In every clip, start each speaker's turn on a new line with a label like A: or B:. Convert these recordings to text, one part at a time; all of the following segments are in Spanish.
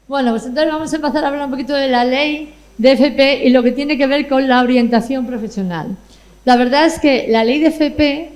A: Bueno, pues entonces vamos a empezar a hablar un poquito de la ley de FP y lo que tiene que ver con la orientación profesional. La verdad es que la ley de FP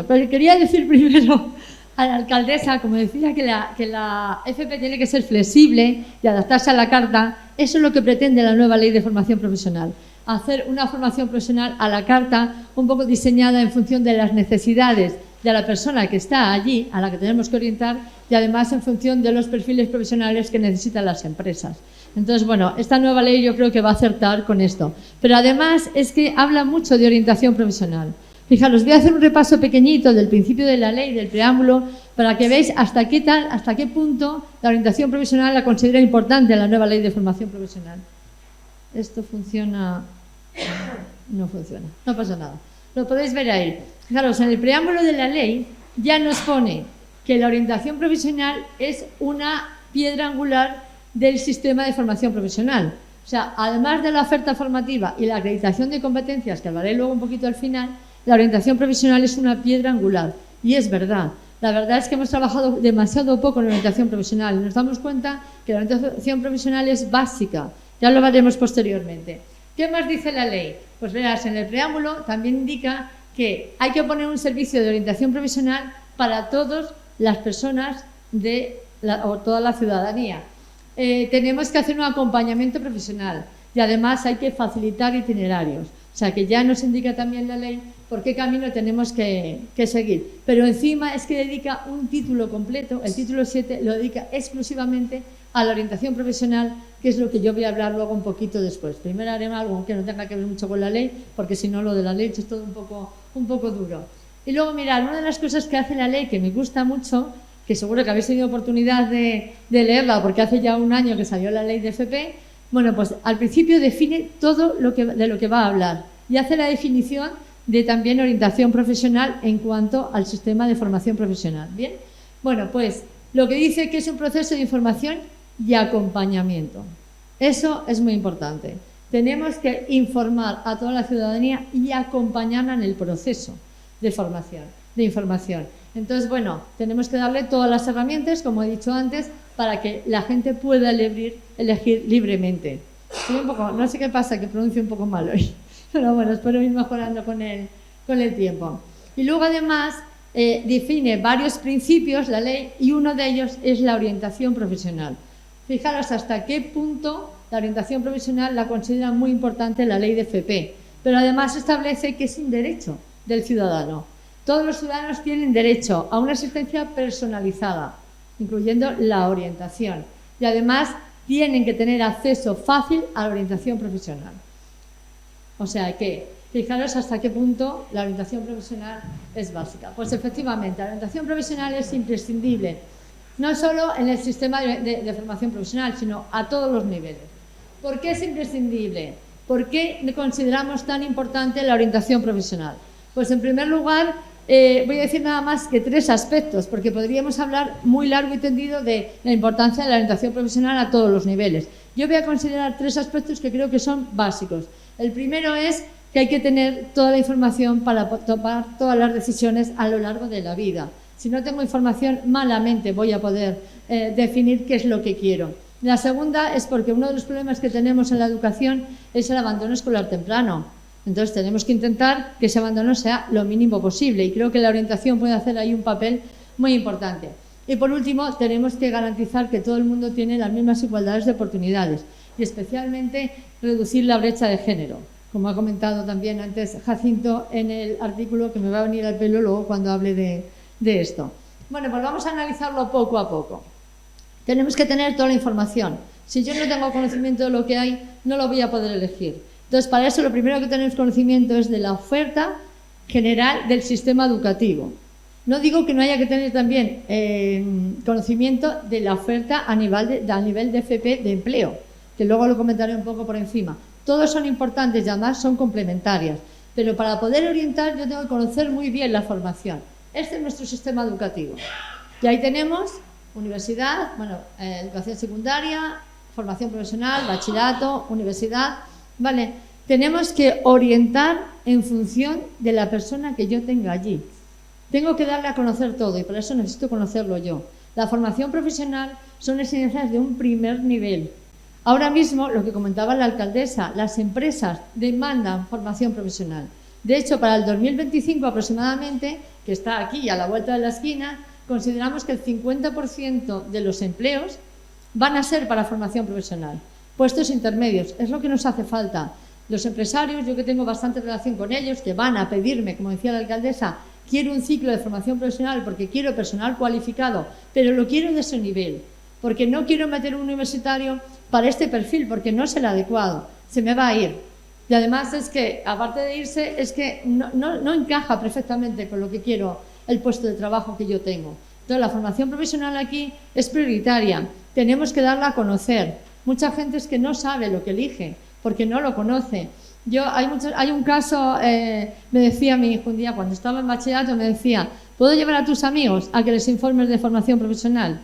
A: pero quería decir primero a la alcaldesa, como decía, que la FP tiene que ser flexible y adaptarse a la carta. Eso es lo que pretende la nueva ley de formación profesional. Hacer una formación profesional a la carta, un poco diseñada en función de las necesidades de la persona que está allí, a la que tenemos que orientar, y además en función de los perfiles profesionales que necesitan las empresas. Entonces, bueno, esta nueva ley yo creo que va a acertar con esto. Pero además es que habla mucho de orientación profesional. Fijaros, voy a hacer un repaso pequeñito del principio de la ley, del preámbulo, para que veáis hasta qué punto la orientación profesional la considera importante en la nueva ley de formación profesional. Esto funciona... No funciona, no pasa nada. Lo podéis ver ahí. Fijaros, en el preámbulo de la ley ya nos pone que la orientación profesional es una piedra angular del sistema de formación profesional. O sea, además de la oferta formativa y la acreditación de competencias, que hablaré luego un poquito al final, la orientación profesional es una piedra angular. Y es verdad. La verdad es que hemos trabajado demasiado poco en la orientación profesional y nos damos cuenta que la orientación profesional es básica. Ya lo veremos posteriormente. ¿Qué más dice la ley? Pues verás, en el preámbulo también indica que hay que poner un servicio de orientación profesional para todas las personas o toda la ciudadanía. Tenemos que hacer un acompañamiento profesional y además hay que facilitar itinerarios. O sea, que ya nos indica también la ley por qué camino tenemos que seguir. Pero encima es que dedica un título completo, el título 7 lo dedica exclusivamente a la orientación profesional, que es lo que yo voy a hablar luego un poquito después. Primero haré algo que no tenga que ver mucho con la ley, porque si no lo de la ley es todo un poco duro. Y luego, mirad, una de las cosas que hace la ley que me gusta mucho, que seguro que habéis tenido oportunidad de leerla, porque hace ya un año que salió la ley de FP, bueno, pues al principio define todo de lo que va a hablar y hace la definición de también orientación profesional en cuanto al sistema de formación profesional. ¿Bien? Bueno, pues lo que dice que es un proceso de información y acompañamiento. Eso es muy importante. Tenemos que informar a toda la ciudadanía y acompañarla en el proceso de formación, de información. Entonces, bueno, tenemos que darle todas las herramientas, como he dicho antes, para que la gente pueda elegir libremente. No sé qué pasa, que pronuncio un poco mal hoy, pero bueno, espero ir mejorando con el tiempo. Y luego, además, define varios principios, la ley, y uno de ellos es la orientación profesional. Fijaros hasta qué punto la orientación profesional la considera muy importante la ley de FP, pero además establece que es un derecho del ciudadano. Todos los ciudadanos tienen derecho a una asistencia personalizada, incluyendo la orientación, y además tienen que tener acceso fácil a la orientación profesional. O sea que, fijaros hasta qué punto la orientación profesional es básica. Pues efectivamente, la orientación profesional es imprescindible, no solo en el sistema de formación profesional, sino a todos los niveles. ¿Por qué es imprescindible? ¿Por qué consideramos tan importante la orientación profesional? Pues en primer lugar, voy a decir nada más que 3 aspectos, porque podríamos hablar muy largo y tendido de la importancia de la orientación profesional a todos los niveles. Yo voy a considerar 3 aspectos que creo que son básicos. El primero es que hay que tener toda la información para tomar todas las decisiones a lo largo de la vida. Si no tengo información, malamente voy a poder definir qué es lo que quiero. La segunda es porque uno de los problemas que tenemos en la educación es el abandono escolar temprano. Entonces tenemos que intentar que ese abandono sea lo mínimo posible y creo que la orientación puede hacer ahí un papel muy importante. Y por último, tenemos que garantizar que todo el mundo tiene las mismas igualdades de oportunidades y especialmente reducir la brecha de género, como ha comentado también antes Jacinto en el artículo que me va a venir al pelo luego cuando hable de esto. Bueno, pues vamos a analizarlo poco a poco. Tenemos que tener toda la información. Si yo no tengo conocimiento de lo que hay, no lo voy a poder elegir. Entonces, para eso lo primero que tenemos conocimiento es de la oferta general del sistema educativo. No digo que no haya que tener también conocimiento de la oferta a nivel de FP de empleo, que luego lo comentaré un poco por encima. Todos son importantes y además son complementarias. Pero para poder orientar yo tengo que conocer muy bien la formación. Este es nuestro sistema educativo. Y ahí tenemos universidad, educación secundaria, formación profesional, bachillerato, universidad. Vale, tenemos que orientar en función de la persona que yo tenga allí. Tengo que darle a conocer todo y por eso necesito conocerlo yo. La formación profesional son enseñanzas de un primer nivel. Ahora mismo, lo que comentaba la alcaldesa, las empresas demandan formación profesional. De hecho, para el 2025 aproximadamente, que está aquí a la vuelta de la esquina, consideramos que el 50% de los empleos van a ser para formación profesional. Puestos intermedios, es lo que nos hace falta. Los empresarios, yo que tengo bastante relación con ellos, que van a pedirme, como decía la alcaldesa, quiero un ciclo de formación profesional porque quiero personal cualificado, pero lo quiero de ese nivel, porque no quiero meter un universitario para este perfil, porque no es el adecuado, se me va a ir. Y además es que, aparte de irse, es que no encaja perfectamente con lo que quiero, el puesto de trabajo que yo tengo. Entonces, la formación profesional aquí es prioritaria, tenemos que darla a conocer. Mucha gente es que no sabe lo que elige, porque no lo conoce. Hay un caso, me decía mi hijo un día, cuando estaba en bachillerato, me decía, ¿puedo llevar a tus amigos a que les informes de formación profesional?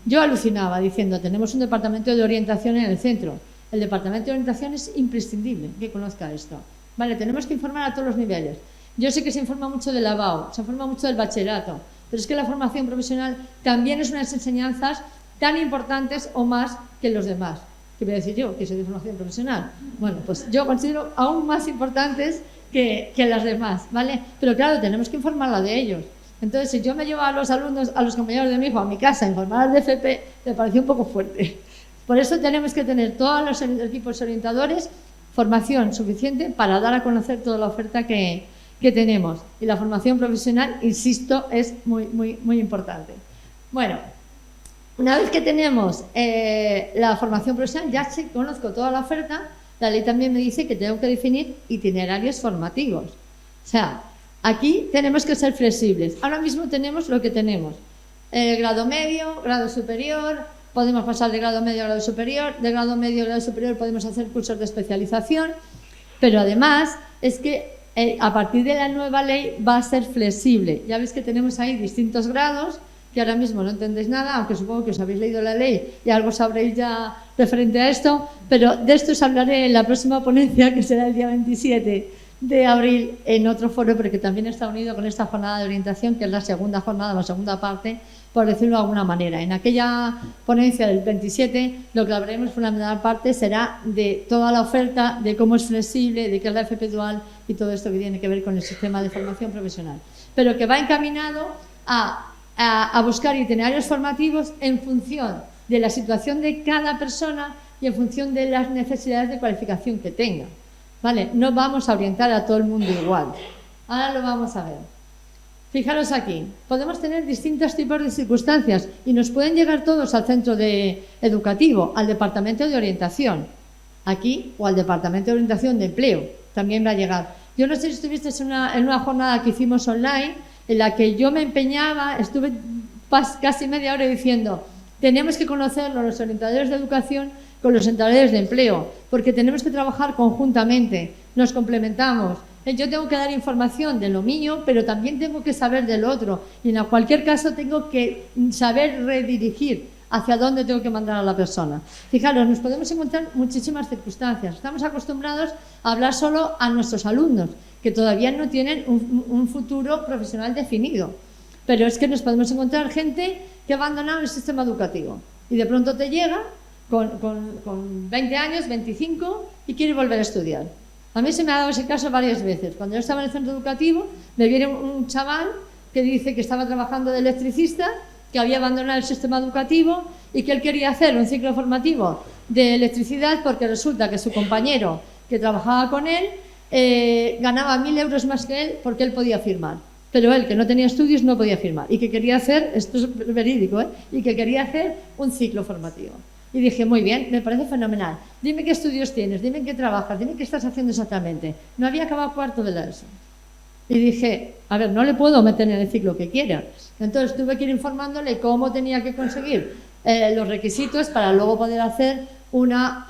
A: Yo alucinaba diciendo, tenemos un departamento de orientación en el centro. El departamento de orientación es imprescindible que conozca esto. Vale, tenemos que informar a todos los niveles. Yo sé que se informa mucho del ABAU, se informa mucho del bachillerato, pero es que la formación profesional también es unas enseñanzas tan importantes o más que los demás. ¿Qué voy a decir yo? Que soy de formación profesional. Bueno, pues yo considero aún más importantes que las demás, ¿vale? Pero claro, tenemos que informarla de ellos. Entonces, si yo me llevo a los alumnos, a los compañeros de mi hijo a mi casa a informar de FP, me pareció un poco fuerte. Por eso tenemos que tener todos los equipos orientadores formación suficiente para dar a conocer toda la oferta que tenemos. Y la formación profesional, insisto, es muy importante. Bueno, una vez que tenemos la formación profesional, ya conozco toda la oferta, la ley también me dice que tengo que definir itinerarios formativos. O sea, aquí tenemos que ser flexibles. Ahora mismo tenemos lo que tenemos. Grado medio, grado superior, podemos pasar de grado medio a grado superior, de grado medio a grado superior podemos hacer cursos de especialización, pero además es que a partir de la nueva ley va a ser flexible. Ya veis que tenemos ahí distintos grados, que ahora mismo no entendéis nada, aunque supongo que os habéis leído la ley y algo sabréis ya referente a esto, pero de esto os hablaré en la próxima ponencia, que será el día 27 de abril, en otro foro, pero que también está unido con esta jornada de orientación, que es la segunda jornada, la segunda parte, por decirlo de alguna manera. En aquella ponencia del 27, lo que hablaremos por la primera parte será de toda la oferta, de cómo es flexible, de qué es la FP dual y todo esto que tiene que ver con el sistema de formación profesional. Pero que va encaminado a buscar itinerarios formativos en función de la situación de cada persona y en función de las necesidades de cualificación que tenga. ¿Vale? No vamos a orientar a todo el mundo igual. Ahora lo vamos a ver. Fijaros aquí, podemos tener distintos tipos de circunstancias y nos pueden llegar todos al centro educativo, al departamento de orientación, aquí, o al departamento de orientación de empleo, también va a llegar. Yo no sé si estuvisteis en una jornada que hicimos online, en la que yo me empeñaba, estuve casi media hora diciendo, tenemos que conocerlo los orientadores de educación con los orientadores de empleo, porque tenemos que trabajar conjuntamente, nos complementamos. Yo tengo que dar información de lo mío, pero también tengo que saber del otro, y en cualquier caso tengo que saber redirigir hacia dónde tengo que mandar a la persona. Fijaros, nos podemos encontrar muchísimas circunstancias. Estamos acostumbrados a hablar solo a nuestros alumnos, que todavía no tienen un futuro profesional definido. Pero es que nos podemos encontrar gente que ha abandonado el sistema educativo y de pronto te llega con 20 años, 25 y quiere volver a estudiar. A mí se me ha dado ese caso varias veces. Cuando yo estaba en el centro educativo, me viene un chaval que dice que estaba trabajando de electricista, que había abandonado el sistema educativo y que él quería hacer un ciclo formativo de electricidad porque resulta que su compañero que trabajaba con él ganaba 1.000 euros más que él porque él podía firmar. Pero él, que no tenía estudios, no podía firmar y que quería hacer, esto es verídico, y que quería hacer un ciclo formativo. Y dije, muy bien, me parece fenomenal. Dime qué estudios tienes, dime en qué trabajas, dime qué estás haciendo exactamente. No había acabado cuarto de la ESO. Y dije, a ver, no le puedo meter en el ciclo que quiera. Entonces tuve que ir informándole cómo tenía que conseguir los requisitos para luego poder hacer una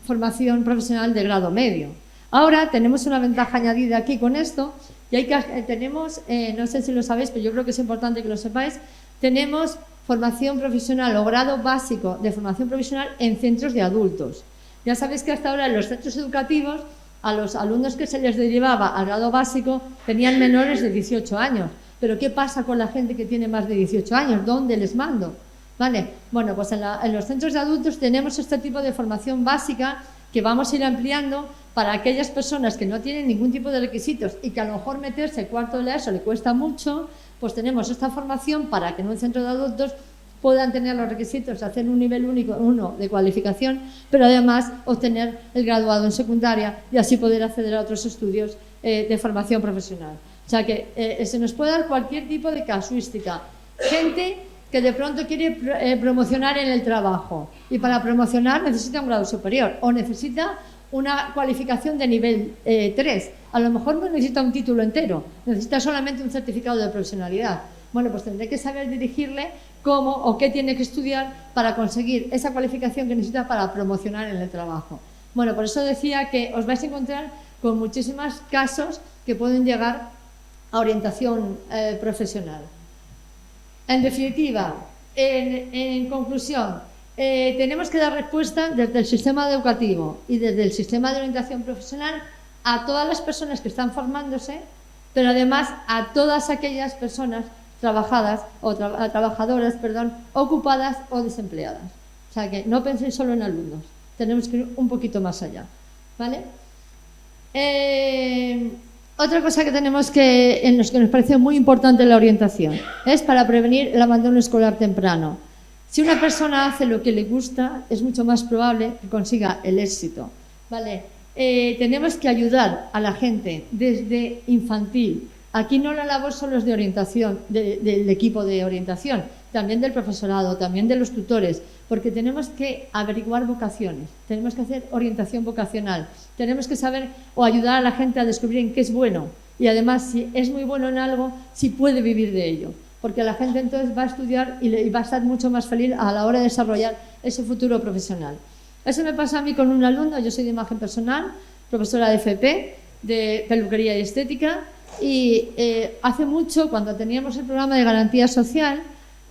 A: formación profesional de grado medio. Ahora tenemos una ventaja añadida aquí con esto, y tenemos, no sé si lo sabéis, pero yo creo que es importante que lo sepáis, tenemos formación profesional o grado básico de formación profesional en centros de adultos. Ya sabéis que hasta ahora en los centros educativos a los alumnos que se les derivaba al grado básico tenían menores de 18 años. Pero ¿qué pasa con la gente que tiene más de 18 años? ¿Dónde les mando? ¿Vale? Bueno, pues en los centros de adultos tenemos este tipo de formación básica que vamos a ir ampliando para aquellas personas que no tienen ningún tipo de requisitos y que a lo mejor meterse cuarto de la ESO le cuesta mucho, pues tenemos esta formación para que en un centro de adultos puedan tener los requisitos, hacer un nivel único, uno de cualificación, pero además obtener el graduado en secundaria y así poder acceder a otros estudios de formación profesional. O sea que se nos puede dar cualquier tipo de casuística. Gente que de pronto quiere promocionar en el trabajo y para promocionar necesita un grado superior o necesita una cualificación de nivel 3. A lo mejor no necesita un título entero, necesita solamente un certificado de profesionalidad. Bueno, pues tendré que saber dirigirle cómo o qué tiene que estudiar para conseguir esa cualificación que necesita para promocionar en el trabajo. Bueno, por eso decía que os vais a encontrar con muchísimos casos que pueden llegar a orientación profesional. En definitiva, en conclusión, tenemos que dar respuesta desde el sistema educativo y desde el sistema de orientación profesional a todas las personas que están formándose, pero además a todas aquellas personas trabajadoras, ocupadas o desempleadas. O sea que no penséis solo en alumnos, tenemos que ir un poquito más allá, ¿vale? Otra cosa que tenemos en los que nos parece muy importante la orientación es para prevenir el abandono escolar temprano. Si una persona hace lo que le gusta, es mucho más probable que consiga el éxito, ¿vale? Tenemos que ayudar a la gente desde infantil. Aquí no la labor solo es de orientación, del equipo de orientación, también del profesorado, también de los tutores, porque tenemos que averiguar vocaciones, tenemos que hacer orientación vocacional, tenemos que saber o ayudar a la gente a descubrir en qué es bueno y además si es muy bueno en algo, si puede vivir de ello, porque la gente entonces va a estudiar y va a estar mucho más feliz a la hora de desarrollar ese futuro profesional. Eso me pasa a mí con un alumno, yo soy de imagen personal, profesora de FP, de peluquería y estética, y hace mucho, cuando teníamos el programa de garantía social,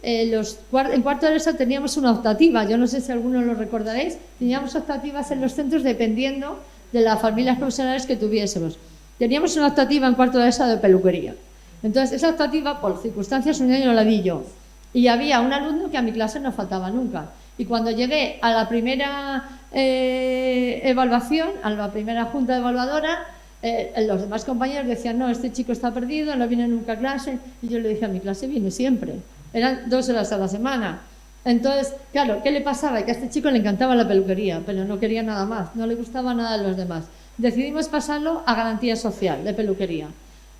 A: en cuarto de ESO teníamos una optativa, yo no sé si algunos lo recordaréis, teníamos optativas en los centros dependiendo de las familias profesionales que tuviésemos. Teníamos una optativa en cuarto de ESO de peluquería. Entonces, esa optativa, por circunstancias, un año la di yo. Y había un alumno que a mi clase no faltaba nunca. Y cuando llegué a la primera evaluación, a la primera junta evaluadora, los demás compañeros decían, no, este chico está perdido, no viene nunca a clase. Y yo le dije, a mi clase viene siempre. Eran 2 horas a la semana. Entonces, claro, ¿qué le pasaba? Que a este chico le encantaba la peluquería, pero no quería nada más, no le gustaba nada de los demás. Decidimos pasarlo a garantía social de peluquería.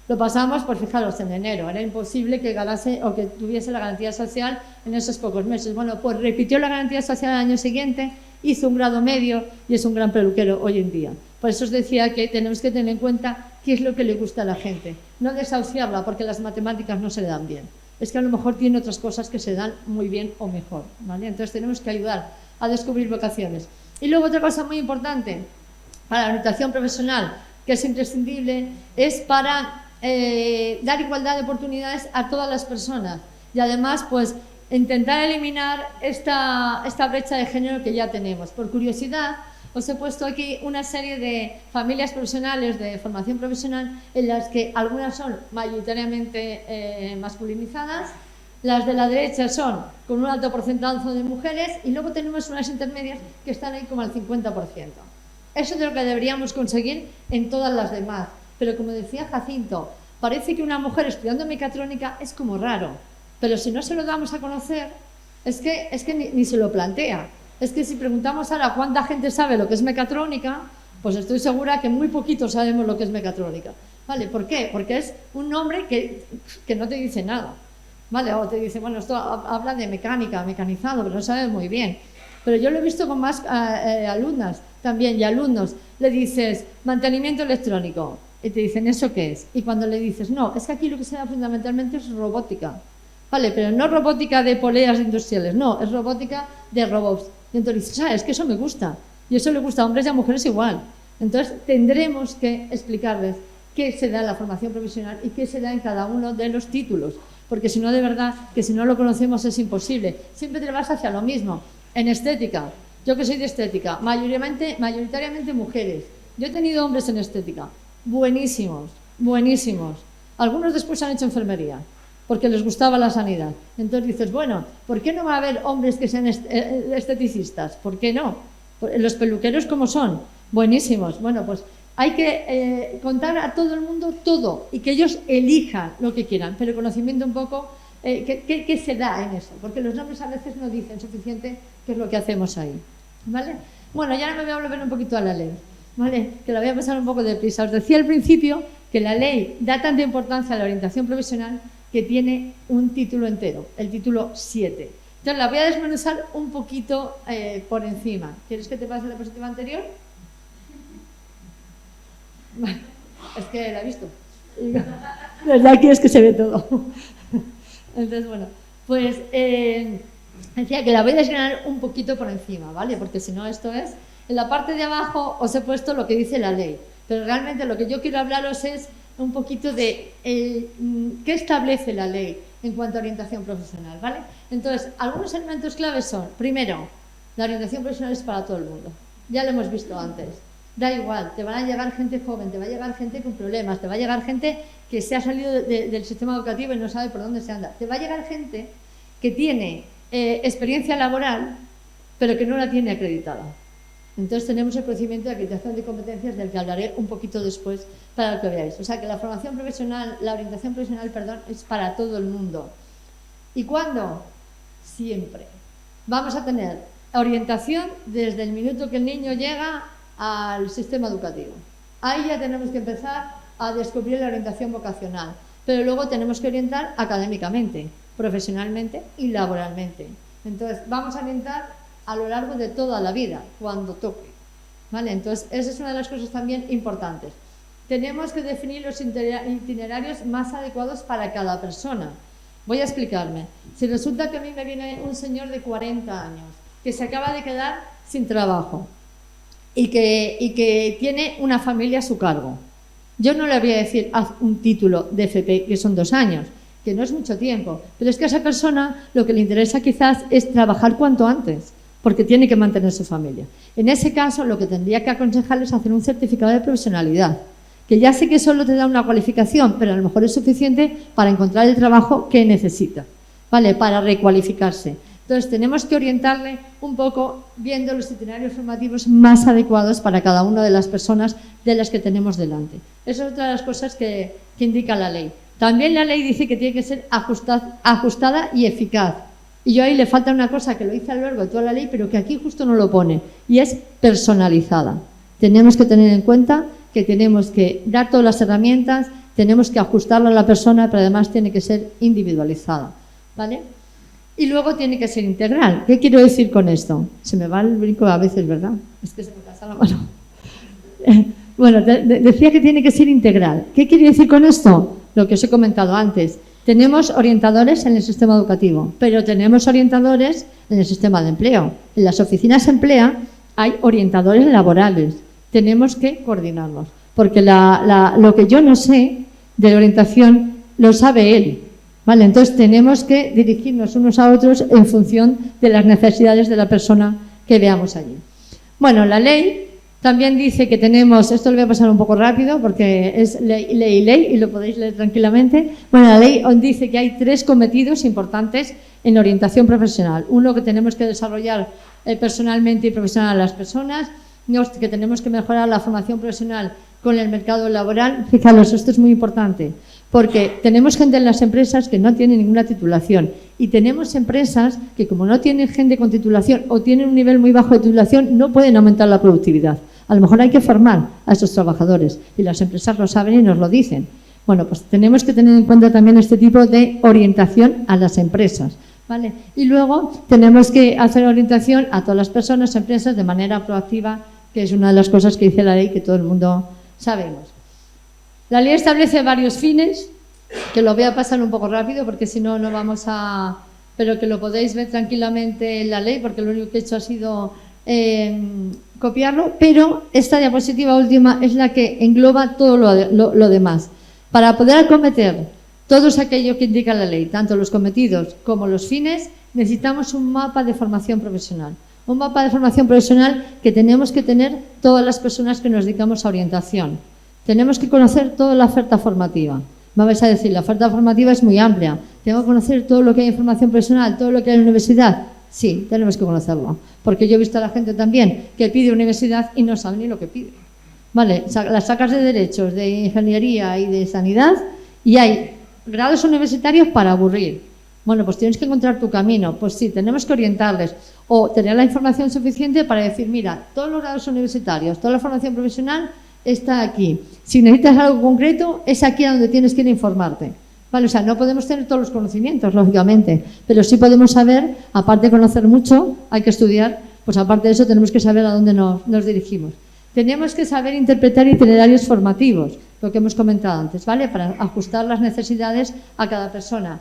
A: Lo pasamos, pues fijaros, en enero. Era imposible que ganase o que tuviese la garantía social en esos pocos meses. Bueno, pues repitió la garantía social al año siguiente, hizo un grado medio y es un gran peluquero hoy en día. Por eso os decía que tenemos que tener en cuenta qué es lo que le gusta a la gente. No desahuciarla porque las matemáticas no se le dan bien. Es que a lo mejor tiene otras cosas que se dan muy bien o mejor, ¿vale? Entonces tenemos que ayudar a descubrir vocaciones. Y luego otra cosa muy importante para la orientación profesional, que es imprescindible, es para dar igualdad de oportunidades a todas las personas y además pues intentar eliminar esta brecha de género que ya tenemos. Por curiosidad, os he puesto aquí una serie de familias profesionales de formación profesional en las que algunas son mayoritariamente masculinizadas, las de la derecha son con un alto porcentaje de mujeres y luego tenemos unas intermedias que están ahí como al 50%. Eso es lo que deberíamos conseguir en todas las demás. Pero como decía Jacinto, parece que una mujer estudiando mecatrónica es como raro, pero si no se lo damos a conocer, es que ni se lo plantea. Es que si preguntamos ahora cuánta gente sabe lo que es mecatrónica, pues estoy segura que muy poquitos sabemos lo que es mecatrónica. ¿Vale? ¿Por qué? Porque es un nombre que no te dice nada. ¿Vale? O te dice, bueno, esto habla de mecánica, mecanizado, pero no sabes muy bien. Pero yo lo he visto con más alumnas también y alumnos. Le dices, mantenimiento electrónico. Y te dicen, ¿eso qué es? Y cuando le dices, no, es que aquí lo que se da fundamentalmente es robótica. Vale, pero no robótica de poleas industriales, no, es robótica de robots. Y entonces dices, es que eso me gusta. Y eso le gusta a hombres y a mujeres igual. Entonces tendremos que explicarles qué se da en la formación profesional y qué se da en cada uno de los títulos. Porque si no, de verdad, que si no lo conocemos es imposible. Siempre te vas hacia lo mismo. En estética, yo que soy de estética, mayoritariamente mujeres. Yo he tenido hombres en estética, buenísimos, buenísimos. Algunos después han hecho enfermería. porque les gustaba la sanidad. Entonces dices, bueno, ¿por qué no va a haber hombres que sean esteticistas? ¿Por qué no? Los peluqueros, ¿cómo son? Buenísimos. Bueno, pues hay que contar a todo el mundo todo y que ellos elijan lo que quieran, pero conocimiento un poco qué se da en eso, porque los nombres a veces no dicen suficiente qué es lo que hacemos ahí, ¿vale? Bueno, ya me voy a volver un poquito a la ley, ¿vale? Que la voy a pasar un poco deprisa. Os decía al principio que la ley da tanta importancia a la orientación profesional que tiene un título entero, el título 7. Entonces la voy a desmenuzar un poquito por encima. ¿Quieres que te pase la diapositiva anterior? Es que la he visto. Desde aquí es que se ve todo. Entonces, bueno, pues decía que la voy a desgranar un poquito por encima, ¿vale? Porque si no, esto es... En la parte de abajo os he puesto lo que dice la ley, pero realmente lo que yo quiero hablaros es un poquito de qué establece la ley en cuanto a orientación profesional, ¿vale? Entonces, algunos elementos claves son, primero, la orientación profesional es para todo el mundo. Ya lo hemos visto antes. Da igual, te van a llegar gente joven, te va a llegar gente con problemas, te va a llegar gente que se ha salido del sistema educativo y no sabe por dónde se anda. Te va a llegar gente que tiene experiencia laboral, pero que no la tiene acreditada. Entonces tenemos el procedimiento de acreditación de competencias del que hablaré un poquito después para que veáis. O sea que la formación profesional, la orientación profesional, perdón, es para todo el mundo. ¿Y cuándo? Siempre. Vamos a tener orientación desde el minuto que el niño llega al sistema educativo. Ahí ya tenemos que empezar a descubrir la orientación vocacional, pero luego tenemos que orientar académicamente, profesionalmente y laboralmente. Entonces vamos a orientar a lo largo de toda la vida, cuando toque, ¿vale? Entonces, esa es una de las cosas también importantes. Tenemos que definir los itinerarios más adecuados para cada persona. Voy a explicarme. Si resulta que a mí me viene un señor de 40 años que se acaba de quedar sin trabajo y que tiene una familia a su cargo, yo no le voy a decir, haz un título de FP, que son 2 años, que no es mucho tiempo, pero es que a esa persona lo que le interesa quizás es trabajar cuanto antes, porque tiene que mantener su familia. En ese caso, lo que tendría que aconsejarles es hacer un certificado de profesionalidad, que ya sé que solo te da una cualificación, pero a lo mejor es suficiente para encontrar el trabajo que necesita, ¿vale? Para recualificarse. Entonces, tenemos que orientarle un poco viendo los itinerarios formativos más adecuados para cada una de las personas de las que tenemos delante. Esa es otra de las cosas que indica la ley. También la ley dice que tiene que ser ajustada y eficaz. Y yo ahí le falta una cosa que lo dice a lo largo de toda la ley, pero que aquí justo no lo pone, y es personalizada. Tenemos que tener en cuenta que tenemos que dar todas las herramientas, tenemos que ajustarla a la persona, pero además tiene que ser individualizada, ¿vale? Y luego tiene que ser integral. ¿Qué quiero decir con esto? Se me va el brinco a veces, ¿verdad? Es que se me pasa la mano. Bueno, decía que tiene que ser integral. ¿Qué quiere decir con esto? Lo que os he comentado antes. Tenemos orientadores en el sistema educativo, pero tenemos orientadores en el sistema de empleo. En las oficinas de empleo hay orientadores laborales. Tenemos que coordinarlos, porque lo que yo no sé de la orientación lo sabe él, ¿vale? Entonces tenemos que dirigirnos unos a otros en función de las necesidades de la persona que veamos allí. Bueno, la ley también dice que tenemos, esto lo voy a pasar un poco rápido porque es ley y lo podéis leer tranquilamente. Bueno, la ley dice que hay 3 cometidos importantes en orientación profesional. Uno, que tenemos que desarrollar personalmente y profesional a las personas. Dos, que tenemos que mejorar la formación profesional con el mercado laboral. Fijaros, esto es muy importante porque tenemos gente en las empresas que no tiene ninguna titulación y tenemos empresas que, como no tienen gente con titulación o tienen un nivel muy bajo de titulación, no pueden aumentar la productividad. A lo mejor hay que formar a esos trabajadores y las empresas lo saben y nos lo dicen. Bueno, pues tenemos que tener en cuenta también este tipo de orientación a las empresas, ¿vale? Y luego tenemos que hacer orientación a todas las personas, empresas, de manera proactiva, que es una de las cosas que dice la ley que todo el mundo sabemos. La ley establece varios fines, que lo voy a pasar un poco rápido porque si no, no vamos a... Pero que lo podéis ver tranquilamente en la ley porque lo único que he hecho ha sido copiarlo, pero esta diapositiva última es la que engloba todo lo demás. Para poder acometer todo aquello que indica la ley, tanto los cometidos como los fines, necesitamos un mapa de formación profesional. Un mapa de formación profesional que tenemos que tener todas las personas que nos dedicamos a orientación. Tenemos que conocer toda la oferta formativa. Me vais a decir, la oferta formativa es muy amplia. ¿Tengo que conocer todo lo que hay en formación profesional, todo lo que hay en la universidad? Sí, tenemos que conocerlo. Porque yo he visto a la gente también que pide universidad y no sabe ni lo que pide. Vale, las sacas de derechos, de ingeniería y de sanidad y hay grados universitarios para aburrir. Bueno, pues tienes que encontrar tu camino. Pues sí, tenemos que orientarles o tener la información suficiente para decir, mira, todos los grados universitarios, toda la formación profesional está aquí. Si necesitas algo concreto, es aquí a donde tienes que ir a informarte. Vale, o sea, no podemos tener todos los conocimientos, lógicamente, pero sí podemos saber, aparte de conocer mucho, hay que estudiar, pues aparte de eso tenemos que saber a dónde nos dirigimos. Tenemos que saber interpretar itinerarios formativos, lo que hemos comentado antes, ¿vale? Para ajustar las necesidades a cada persona.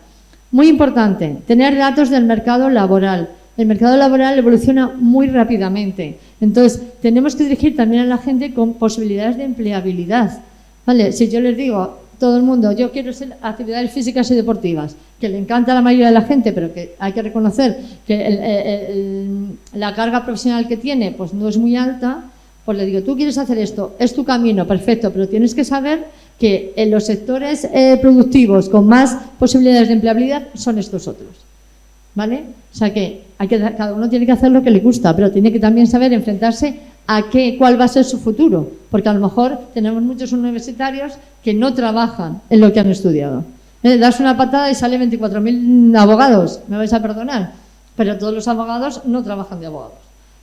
A: Muy importante, tener datos del mercado laboral. El mercado laboral evoluciona muy rápidamente. Entonces, tenemos que dirigir también a la gente con posibilidades de empleabilidad. ¿Vale? Si yo les digo, todo el mundo, yo quiero hacer actividades físicas y deportivas, que le encanta a la mayoría de la gente, pero que hay que reconocer que la carga profesional que tiene pues no es muy alta, pues le digo, tú quieres hacer esto, es tu camino, perfecto, pero tienes que saber que en los sectores productivos con más posibilidades de empleabilidad son estos otros. ¿Vale? O sea que cada uno tiene que hacer lo que le gusta, pero tiene que también saber enfrentarse a cuál va a ser su futuro, porque a lo mejor tenemos muchos universitarios que no trabajan en lo que han estudiado. Das una patada y sale 24.000 abogados, me vais a perdonar, pero todos los abogados no trabajan de abogados.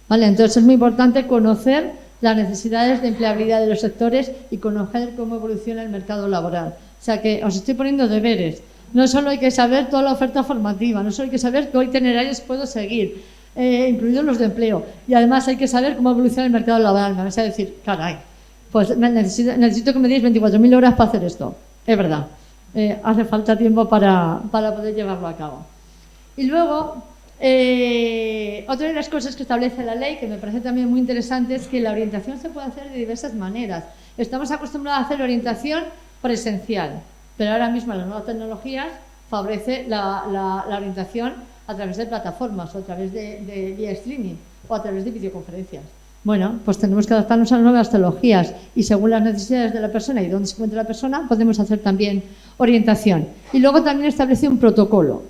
A: ¿Vale? Entonces es muy importante conocer las necesidades de empleabilidad de los sectores y conocer cómo evoluciona el mercado laboral. O sea que os estoy poniendo deberes. No solo hay que saber toda la oferta formativa, no solo hay que saber qué itinerarios puedo seguir, incluidos los de empleo. Y además hay que saber cómo evoluciona el mercado laboral. Me vais a decir, caray, pues necesito que me deis 24.000 horas para hacer esto. Es verdad, hace falta tiempo para poder llevarlo a cabo. Y luego, otra de las cosas que establece la ley, que me parece también muy interesante, es que la orientación se puede hacer de diversas maneras. Estamos acostumbrados a hacer orientación presencial, pero ahora mismo las nuevas tecnologías favorecen la orientación a través de plataformas o a través de vía streaming o a través de videoconferencias. Bueno, pues tenemos que adaptarnos a las nuevas tecnologías y según las necesidades de la persona y dónde se encuentra la persona, podemos hacer también orientación. Y luego también establece un protocolo,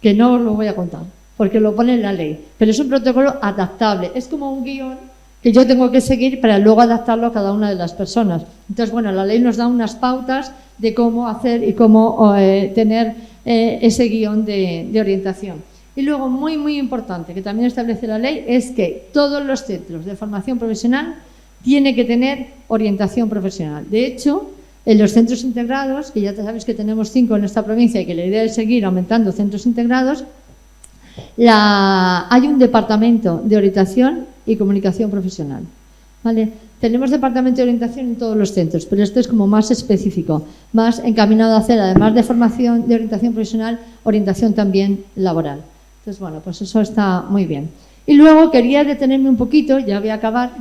A: que no os lo voy a contar, porque lo pone en la ley, pero es un protocolo adaptable, es como un guión que yo tengo que seguir para luego adaptarlo a cada una de las personas. Entonces, bueno, la ley nos da unas pautas de cómo hacer y cómo tener ese guión de orientación. Y luego, muy, muy importante, que también establece la ley, es que todos los centros de formación profesional tienen que tener orientación profesional. De hecho, en los centros integrados, que ya sabéis que tenemos 5 en esta provincia y que la idea es seguir aumentando centros integrados, hay un departamento de orientación y comunicación profesional. ¿Vale? Tenemos departamento de orientación en todos los centros, pero esto es como más específico, más encaminado a hacer, además de formación de orientación profesional, orientación también laboral. Entonces, bueno, pues eso está muy bien. Y luego quería detenerme un poquito, ya voy a acabar.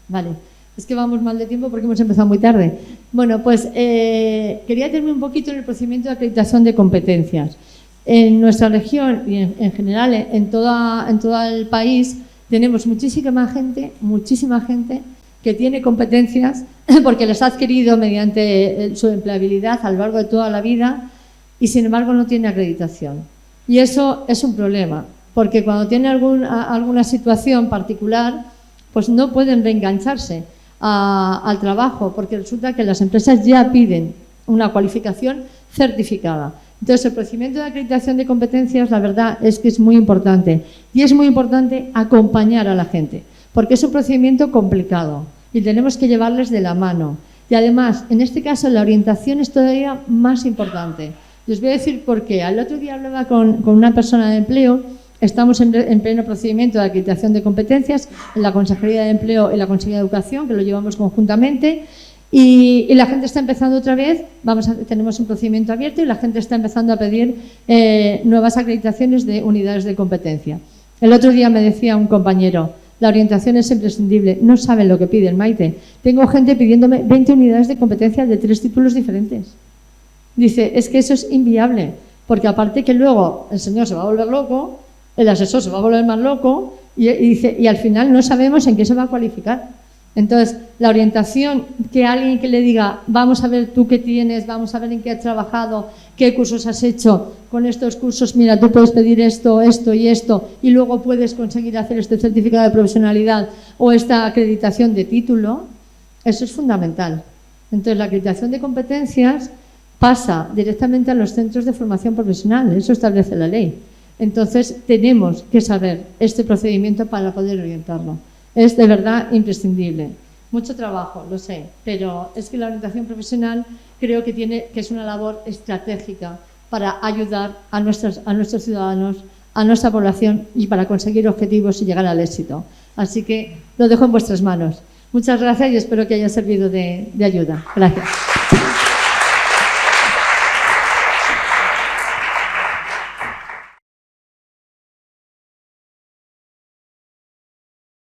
A: Vale, es que vamos mal de tiempo porque hemos empezado muy tarde. Bueno, pues quería detenerme un poquito en el procedimiento de acreditación de competencias. En nuestra región y en general en todo el país tenemos muchísima gente que tiene competencias porque las ha adquirido mediante su empleabilidad a lo largo de toda la vida y sin embargo no tiene acreditación. Y eso es un problema, porque cuando tiene alguna situación particular, pues no pueden reengancharse al trabajo, porque resulta que las empresas ya piden una cualificación certificada. Entonces, el procedimiento de acreditación de competencias, la verdad es que es muy importante. Y es muy importante acompañar a la gente, porque es un procedimiento complicado y tenemos que llevarles de la mano. Y además, en este caso, la orientación es todavía más importante. Y os voy a decir por qué. Al otro día hablaba con una persona de empleo, estamos en pleno procedimiento de acreditación de competencias en la Consejería de Empleo y la Consejería de Educación, que lo llevamos conjuntamente, y la gente está empezando otra vez, tenemos un procedimiento abierto y la gente está empezando a pedir nuevas acreditaciones de unidades de competencia. El otro día me decía un compañero, la orientación es imprescindible, no saben lo que piden, Maite. Tengo gente pidiéndome 20 unidades de competencia de 3 títulos diferentes. Dice, es que eso es inviable, porque aparte que luego el señor se va a volver loco, el asesor se va a volver más loco y al final no sabemos en qué se va a cualificar. Entonces, la orientación, que alguien que le diga, vamos a ver tú qué tienes, vamos a ver en qué has trabajado, qué cursos has hecho, con estos cursos, mira, tú puedes pedir esto, esto y esto, y luego puedes conseguir hacer este certificado de profesionalidad o esta acreditación de título, eso es fundamental. Entonces, la acreditación de competencias pasa directamente a los centros de formación profesional, eso establece la ley. Entonces, tenemos que saber este procedimiento para poder orientarlo. Es de verdad imprescindible. Mucho trabajo, lo sé, pero es que la orientación profesional creo que es una labor estratégica para ayudar a nuestros ciudadanos, a nuestra población y para conseguir objetivos y llegar al éxito. Así que lo dejo en vuestras manos. Muchas gracias y espero que haya servido de ayuda. Gracias.